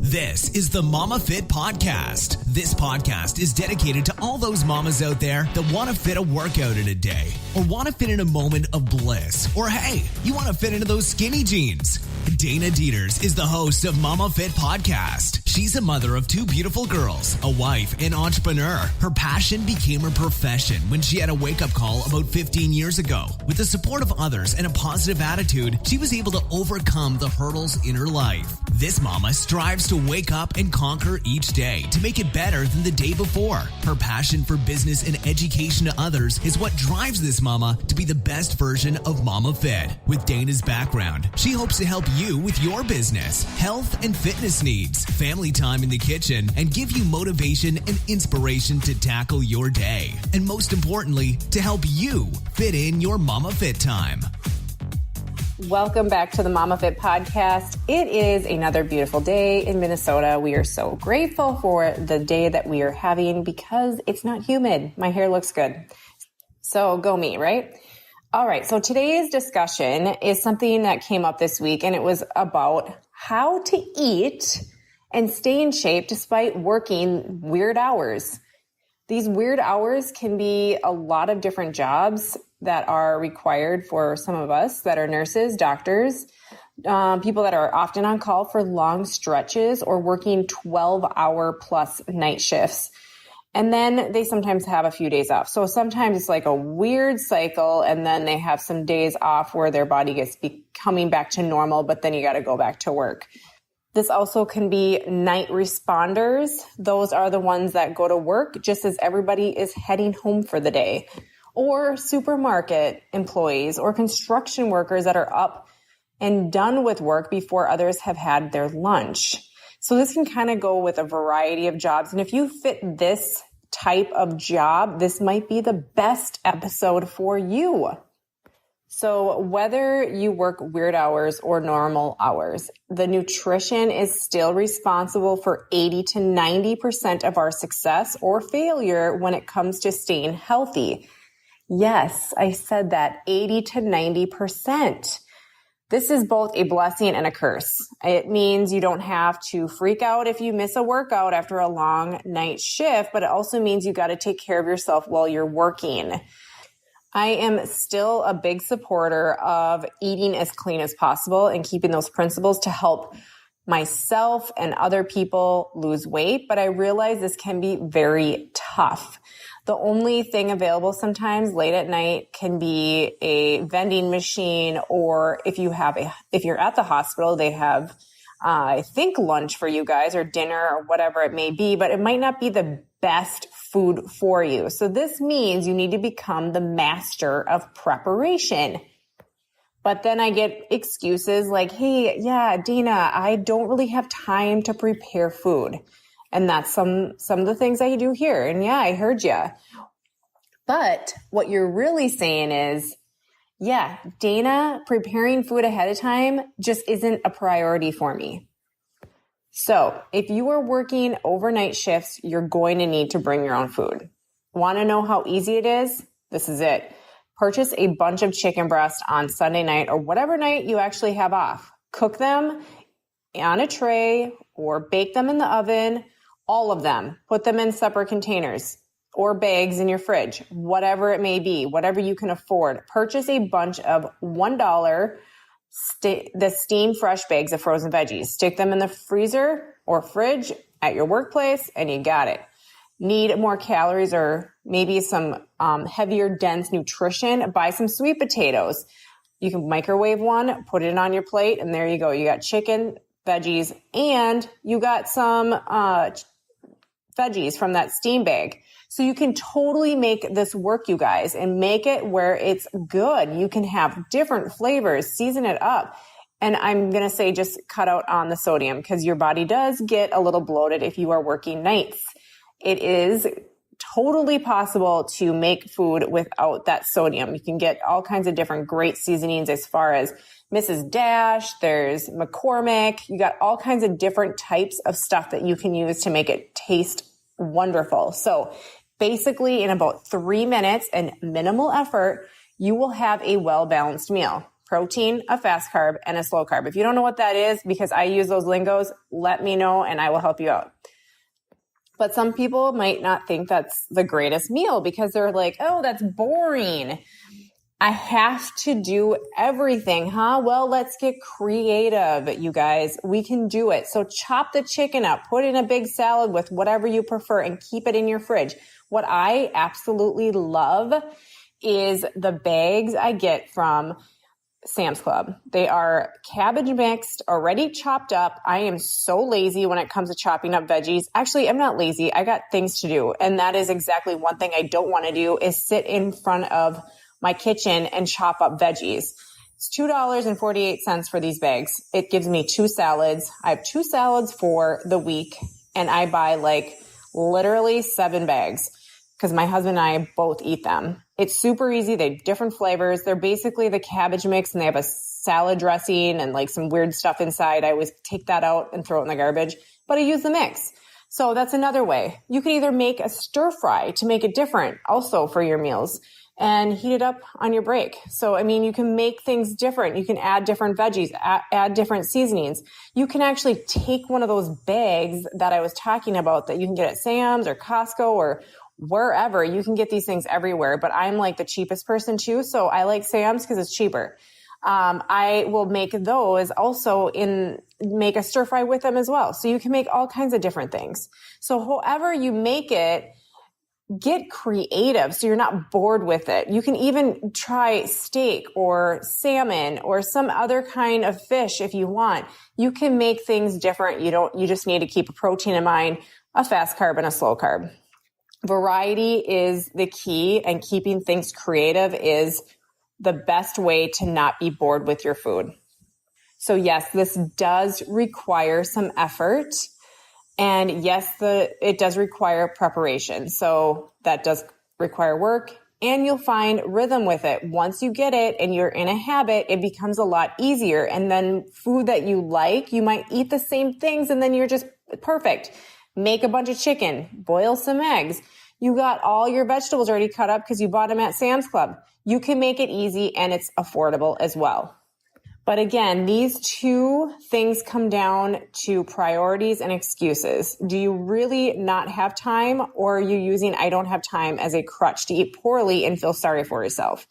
This is the Momma Fit Podcast. This podcast is dedicated to all those mamas out there that want to fit a workout in a day, or want to fit in a moment of bliss, or hey, you want to fit into those skinny jeans. Dana Dieters is the host of Momma Fit Podcast. She's a mother of two beautiful girls, a wife, and entrepreneur. Her passion became her profession when she had a wake-up call about 15 years ago. With the support of others and a positive attitude, she was able to overcome the hurdles in her life. This mama strives to wake up and conquer each day to make it better than the day before. Her passion for business and education to others is what drives this mama to be the best version of Momma Fit. With Dana's background, she hopes to help you with your business, health and fitness needs, family time in the kitchen, and give you motivation and inspiration to tackle your day. And most importantly, to help you fit in your Momma Fit time. Welcome back to the Momma Fit Podcast. It is another beautiful day in Minnesota. We are so grateful for the day that we are having because it's not humid. My hair looks good. So go me, right? All right. So today's discussion is something that came up this week, and it was about how to eat and stay in shape despite working weird hours. These weird hours can be a lot of different jobs that are required for some of us that are nurses, doctors, people that are often on call for long stretches or working 12-hour plus night shifts. And then they sometimes have a few days off. So sometimes it's like a weird cycle, and then they have some days off where their body gets coming back to normal, but then you got to go back to work. This also can be night responders. Those are the ones that go to work just as everybody is heading home for the day. Or supermarket employees or construction workers that are up and done with work before others have had their lunch. So this can kind of go with a variety of jobs. And if you fit this type of job, this might be the best episode for you. So whether you work weird hours or normal hours, the nutrition is still responsible for 80 to 90% of our success or failure when it comes to staying healthy. Yes, I said that, 80 to 90%. This is both a blessing and a curse. It means you don't have to freak out if you miss a workout after a long night shift, but it also means you got to take care of yourself while you're working. I am still a big supporter of eating as clean as possible and keeping those principles to help myself and other people lose weight, but I realize this can be very tough. The only thing available sometimes late at night can be a vending machine, or if you're at the hospital, they have, I think, lunch for you guys or dinner or whatever it may be, but it might not be the best food for you. So this means you need to become the master of preparation. But then I get excuses like, hey, yeah, Dana, I don't really have time to prepare food. And that's some of the things I do here. And yeah, I heard you. But what you're really saying is, yeah, Dana, preparing food ahead of time just isn't a priority for me. So if you are working overnight shifts, you're going to need to bring your own food. Want to know how easy it is? This is it. Purchase a bunch of chicken breasts on Sunday night or whatever night you actually have off. Cook them on a tray or bake them in the oven. All of them. Put them in separate containers or bags in your fridge, whatever it may be, whatever you can afford. Purchase a bunch of $1 the steamed fresh bags of frozen veggies. Stick them in the freezer or fridge at your workplace, and you got it. Need more calories or maybe some heavier, dense nutrition? Buy some sweet potatoes. You can microwave one, put it on your plate, and there you go. You got chicken, veggies, and you got some veggies from that steam bag. So you can totally make this work, you guys, and make it where it's good. You can have different flavors, season it up. And I'm going to say just cut out on the sodium because your body does get a little bloated if you are working nights. It is totally possible to make food without that sodium. You can get all kinds of different great seasonings as far as Mrs. Dash, there's McCormick. You got all kinds of different types of stuff that you can use to make it taste wonderful. So basically in about 3 minutes and minimal effort, you will have a well-balanced meal. protein, a fast carb, and a slow carb. If you don't know what that is, because I use those lingos, let me know and I will help you out. But some people might not think that's the greatest meal because they're like, oh, that's boring. I have to do everything, huh? Well, let's get creative, you guys. We can do it. So chop the chicken up, put in a big salad with whatever you prefer, and keep it in your fridge. What I absolutely love is the bags I get from Sam's Club. They are cabbage mixed, already chopped up. I am so lazy when it comes to chopping up veggies. Actually, I'm not lazy. I got things to do. And that is exactly one thing I don't want to do is sit in front of my kitchen and chop up veggies. It's $2.48 for these bags. It gives me 2 salads. I have 2 salads for the week and I buy like literally 7 bags because my husband and I both eat them. It's super easy. They have different flavors. They're basically the cabbage mix and they have a salad dressing and like some weird stuff inside. I always take that out and throw it in the garbage, but I use the mix. So that's another way. You can either make a stir fry to make it different also for your meals and heat it up on your break. So, I mean, you can make things different. You can add different veggies, add different seasonings. You can actually take one of those bags that I was talking about that you can get at Sam's or Costco or wherever. You can get these things everywhere, but I'm like the cheapest person too. So I like Sam's because it's cheaper. I will make those also make a stir fry with them as well. So you can make all kinds of different things. So however you make it, get creative so you're not bored with it. You can even try steak or salmon or some other kind of fish if you want. You can make things different. You just need to keep a protein in mind, a fast carb and a slow carb. Variety is the key, and keeping things creative is the best way to not be bored with your food. So yes, this does require some effort. And yes, it does require preparation. So that does require work, and you'll find rhythm with it. Once you get it and you're in a habit, it becomes a lot easier. And then food that you like, you might eat the same things and then you're just perfect. Make a bunch of chicken, boil some eggs. You got all your vegetables already cut up because you bought them at Sam's Club. You can make it easy and it's affordable as well. But again, these 2 things come down to priorities and excuses. Do you really not have time, or are you using I don't have time as a crutch to eat poorly and feel sorry for yourself?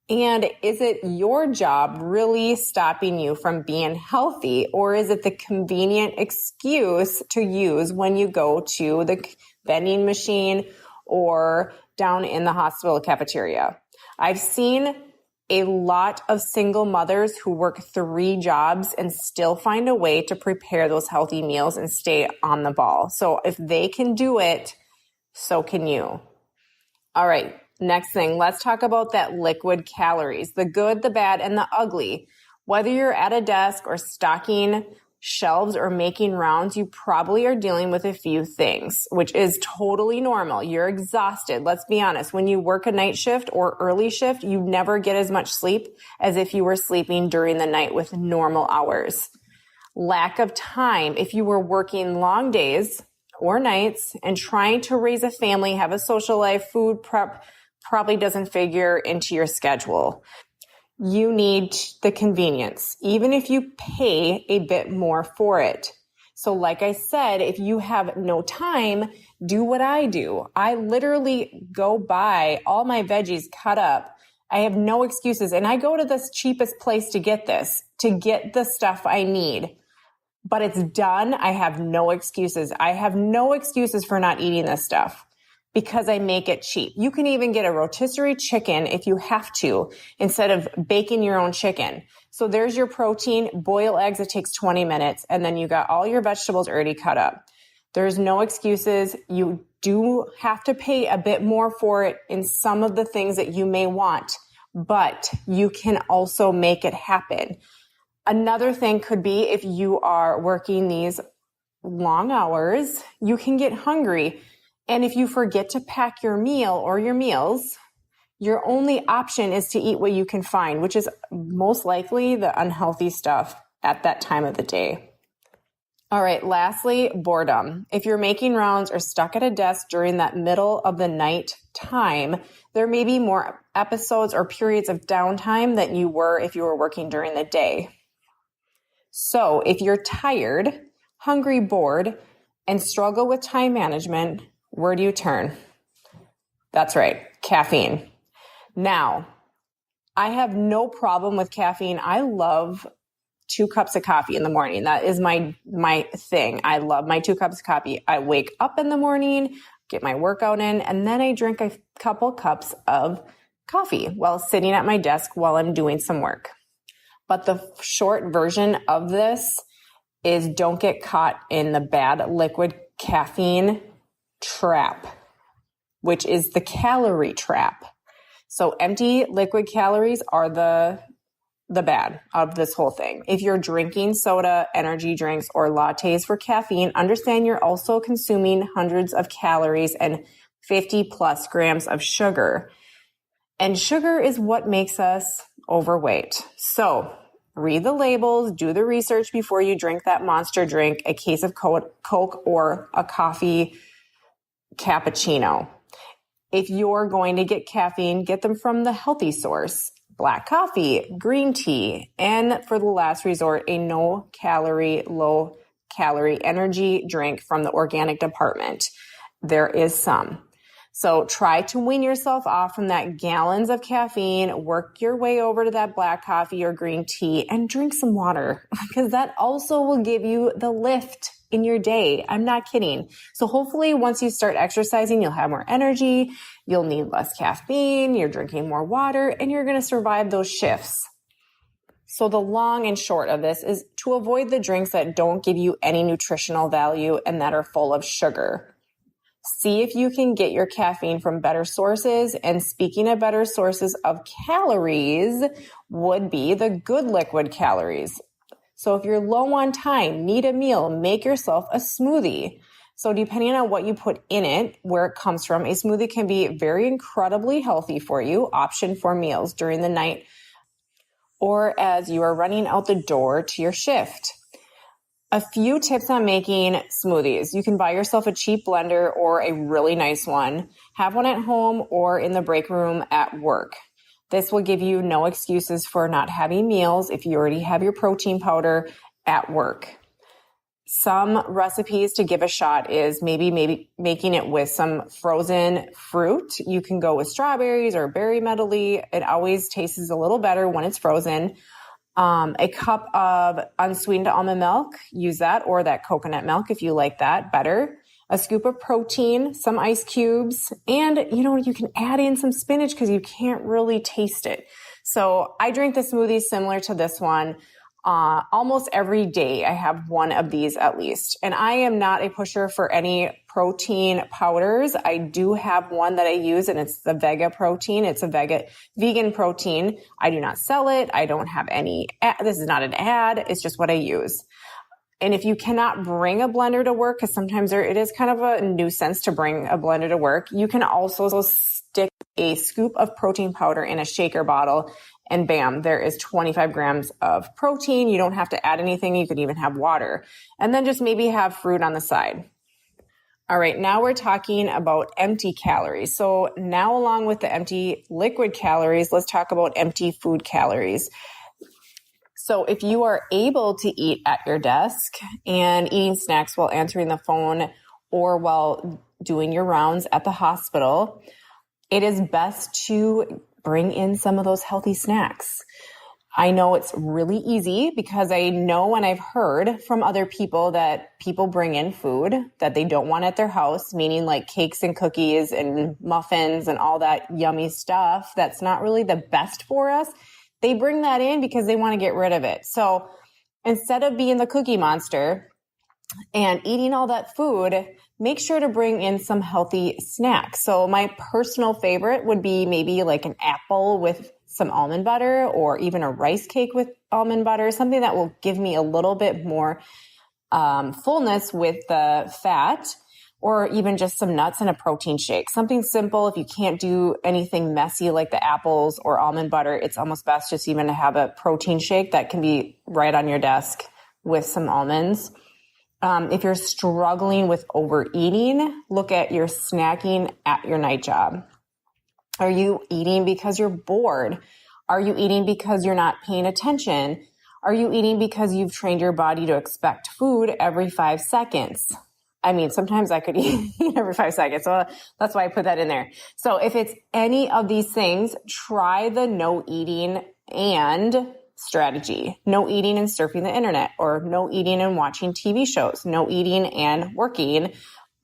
And is it your job really stopping you from being healthy, or is it the convenient excuse to use when you go to the vending machine or down in the hospital cafeteria? I've seen a lot of single mothers who work 3 jobs and still find a way to prepare those healthy meals and stay on the ball. So if they can do it, so can you. All right, next thing, let's talk about that liquid calories, the good, the bad, and the ugly. Whether you're at a desk or stocking shelves or making rounds, you probably are dealing with a few things, which is totally normal. You're exhausted. Let's be honest. When you work a night shift or early shift, you never get as much sleep as if you were sleeping during the night with normal hours. Lack of time. If you were working long days or nights and trying to raise a family, have a social life, food prep probably doesn't figure into your schedule. You need the convenience, even if you pay a bit more for it. So like I said, if you have no time, do what I do. I literally go buy all my veggies cut up. I have no excuses. And I go to the cheapest place to get the stuff I need. But it's done. I have no excuses. I have no excuses for not eating this stuff, because I make it cheap. You can even get a rotisserie chicken if you have to, instead of baking your own chicken. So there's your protein, boil eggs, it takes 20 minutes, and then you got all your vegetables already cut up. There's no excuses. You do have to pay a bit more for it in some of the things that you may want, but you can also make it happen. Another thing could be if you are working these long hours, you can get hungry. And if you forget to pack your meal or your meals, your only option is to eat what you can find, which is most likely the unhealthy stuff at that time of the day. All right. Lastly, boredom. If you're making rounds or stuck at a desk during that middle of the night time, there may be more episodes or periods of downtime than you were if you were working during the day. So if you're tired, hungry, bored, and struggle with time management, where do you turn? That's right, caffeine. Now, I have no problem with caffeine. I love 2 cups of coffee in the morning. That is my thing. I love my 2 cups of coffee. I wake up in the morning, get my workout in, and then I drink a couple cups of coffee while sitting at my desk while I'm doing some work. But the short version of this is don't get caught in the bad liquid caffeine trap, which is the calorie trap. So empty liquid calories are the bad of this whole thing. If you're drinking soda, energy drinks, or lattes for caffeine, understand you're also consuming hundreds of calories and 50 plus grams of sugar. And sugar is what makes us overweight. So read the labels, do the research before you drink that monster drink, a case of Coke or a coffee cappuccino. If you're going to get caffeine, get them from the healthy source. Black coffee, green tea, and for the last resort, a no-calorie, low-calorie energy drink from the organic department. There is some. So try to wean yourself off from that gallons of caffeine, work your way over to that black coffee or green tea, and drink some water, because that also will give you the lift in your day. I'm not kidding. So hopefully once you start exercising, you'll have more energy, you'll need less caffeine, you're drinking more water, and you're going to survive those shifts. So the long and short of this is to avoid the drinks that don't give you any nutritional value and that are full of sugar. See if you can get your caffeine from better sources. And speaking of better sources of calories would be the good liquid calories. So if you're low on time, need a meal, make yourself a smoothie. So depending on what you put in it, where it comes from, a smoothie can be very incredibly healthy for you, option for meals during the night or as you are running out the door to your shift. A few tips on making smoothies. You can buy yourself a cheap blender or a really nice one. Have one at home or in the break room at work. This will give you no excuses for not having meals if you already have your protein powder at work. Some recipes to give a shot is maybe making it with some frozen fruit. You can go with strawberries or berry medley. It always tastes a little better when it's frozen. A cup of unsweetened almond milk, use that, or that coconut milk if you like that better. A scoop of protein, some ice cubes, and you can add in some spinach because you can't really taste it. So I drink the smoothie similar to this one. Almost every day I have one of these at least. And I am not a pusher for any protein powders. I do have one that I use and it's the Vega protein. It's a vegan protein. I do not sell it. I don't have any, this is not an ad. It's just what I use. And if you cannot bring a blender to work, because sometimes it is kind of a nuisance to bring a blender to work, you can also stick a scoop of protein powder in a shaker bottle and bam, there is 25 grams of protein. You don't have to add anything. You could even have water. And then just maybe have fruit on the side. All right, now we're talking about empty calories. So now along with the empty liquid calories, let's talk about empty food calories. So if you are able to eat at your desk and eating snacks while answering the phone or while doing your rounds at the hospital, it is best to bring in some of those healthy snacks. I know it's really easy because I know and I've heard from other people that people bring in food that they don't want at their house, meaning like cakes and cookies and muffins and all that yummy stuff that's not really the best for us. They bring that in because they want to get rid of it. So instead of being the cookie monster and eating all that food, make sure to bring in some healthy snacks. So my personal favorite would be maybe like an apple with some almond butter or even a rice cake with almond butter, something that will give me a little bit more fullness with the fat, or even just some nuts and a protein shake. Something simple. If you can't do anything messy like the apples or almond butter, it's almost best just even to have a protein shake that can be right on your desk with some almonds. If you're struggling with overeating, look at your snacking at your night job. Are you eating because you're bored? Are you eating because you're not paying attention? Are you eating because you've trained your body to expect food every 5 seconds? I mean, sometimes I could eat every 5 seconds. So that's why I put that in there. So if it's any of these things, try the no eating and strategy. No eating and surfing the internet, or no eating and watching TV shows. No eating and working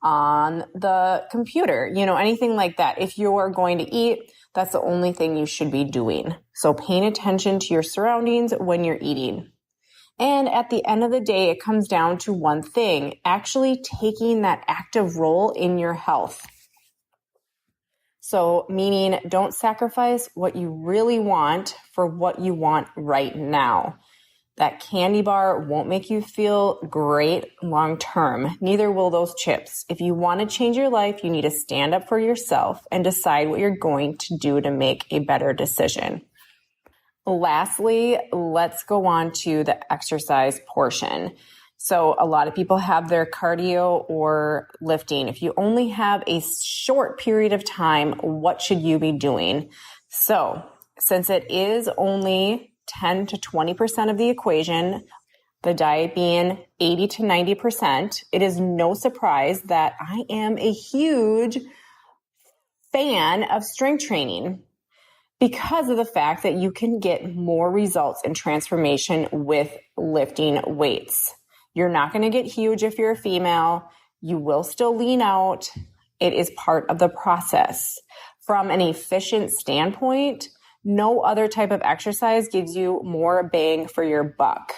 on the computer, anything like that. If you're going to eat, that's the only thing you should be doing. So paying attention to your surroundings when you're eating. And at the end of the day, it comes down to one thing, actually taking that active role in your health. So meaning don't sacrifice what you really want for what you want right now. That candy bar won't make you feel great long term. Neither will those chips. If you want to change your life, you need to stand up for yourself and decide what you're going to do to make a better decision. Lastly, let's go on to the exercise portion. So a lot of people have their cardio or lifting. If you only have a short period of time, what should you be doing? So since it is only 10 to 20% of the equation, the diet being 80 to 90%, it is no surprise that I am a huge fan of strength training because of the fact that you can get more results and transformation with lifting weights. You're not going to get huge if you're a female. You will still lean out. It is part of the process. From an efficient standpoint, no other type of exercise gives you more bang for your buck,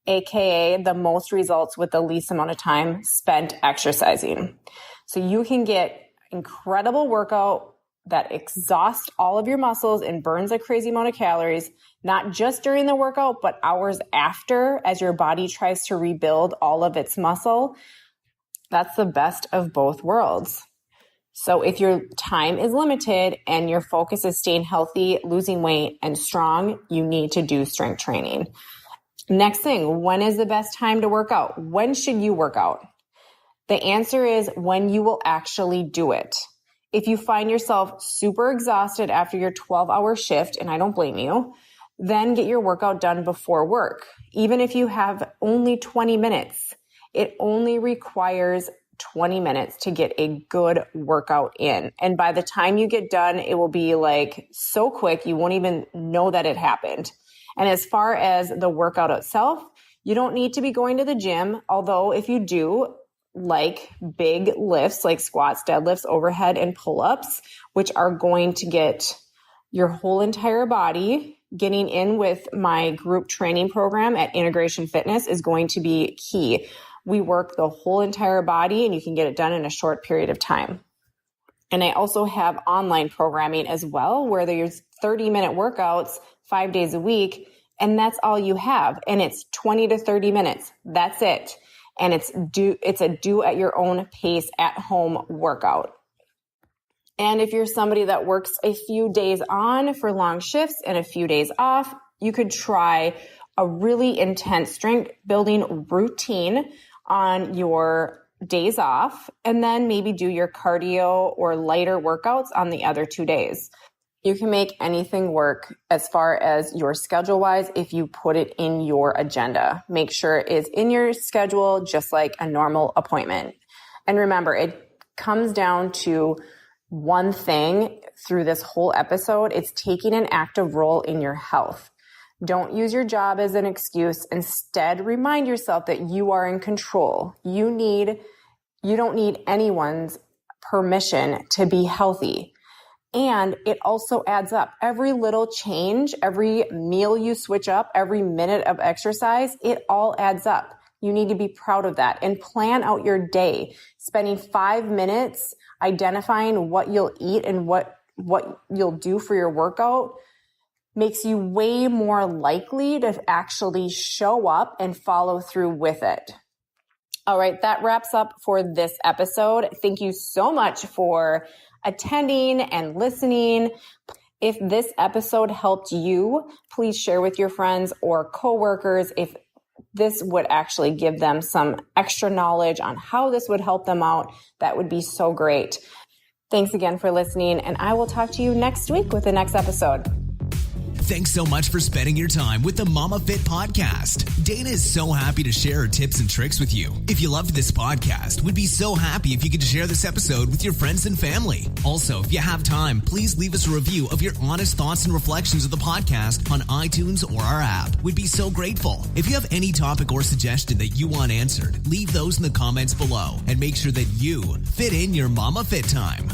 aka the most results with the least amount of time spent exercising. So you can get incredible workout that exhausts all of your muscles and burns a crazy amount of calories, not just during the workout, but hours after as your body tries to rebuild all of its muscle. That's the best of both worlds. So if your time is limited and your focus is staying healthy, losing weight, and strong, you need to do strength training. Next thing, when is the best time to work out? When should you work out? The answer is when you will actually do it. If you find yourself super exhausted after your 12-hour shift, and I don't blame you, then get your workout done before work. Even if you have only 20 minutes, it only requires 20 minutes to get a good workout in. And by the time you get done, it will be like so quick, you won't even know that it happened. And as far as the workout itself, you don't need to be going to the gym. Although if you do, like big lifts, like squats, deadlifts, overhead, and pull-ups, which are going to get your whole entire body. Getting in with my group training program at Integration Fitness is going to be key. We work the whole entire body and you can get it done in a short period of time. And I also have online programming as well, where there's 30-minute workouts 5 days a week, and that's all you have. And it's 20 to 30 minutes. That's it. And it's a do at your own pace at home workout. And if you're somebody that works a few days on for long shifts and a few days off, you could try a really intense strength building routine on your days off, and then maybe do your cardio or lighter workouts on the other 2 days. You can make anything work as far as your schedule wise if you put it in your agenda. Make sure it's in your schedule just like a normal appointment. And remember, it comes down to one thing through this whole episode. It's taking an active role in your health. Don't use your job as an excuse. Instead, remind yourself that you are in control. You don't need anyone's permission to be healthy. And it also adds up. Every little change, every meal you switch up, every minute of exercise, it all adds up. You need to be proud of that and plan out your day. Spending 5 minutes identifying what you'll eat and what you'll do for your workout makes you way more likely to actually show up and follow through with it. All right, that wraps up for this episode. Thank you so much for attending and listening. If this episode helped you, please share with your friends or coworkers. If this would actually give them some extra knowledge on how this would help them out, that would be so great. Thanks again for listening, and I will talk to you next week with the next episode. Thanks so much for spending your time with the Momma Fit Podcast. Dana is so happy to share her tips and tricks with you. If you loved this podcast, we'd be so happy if you could share this episode with your friends and family. Also, if you have time, please leave us a review of your honest thoughts and reflections of the podcast on iTunes or our app. We'd be so grateful. If you have any topic or suggestion that you want answered, leave those in the comments below and make sure that you fit in your Momma Fit time.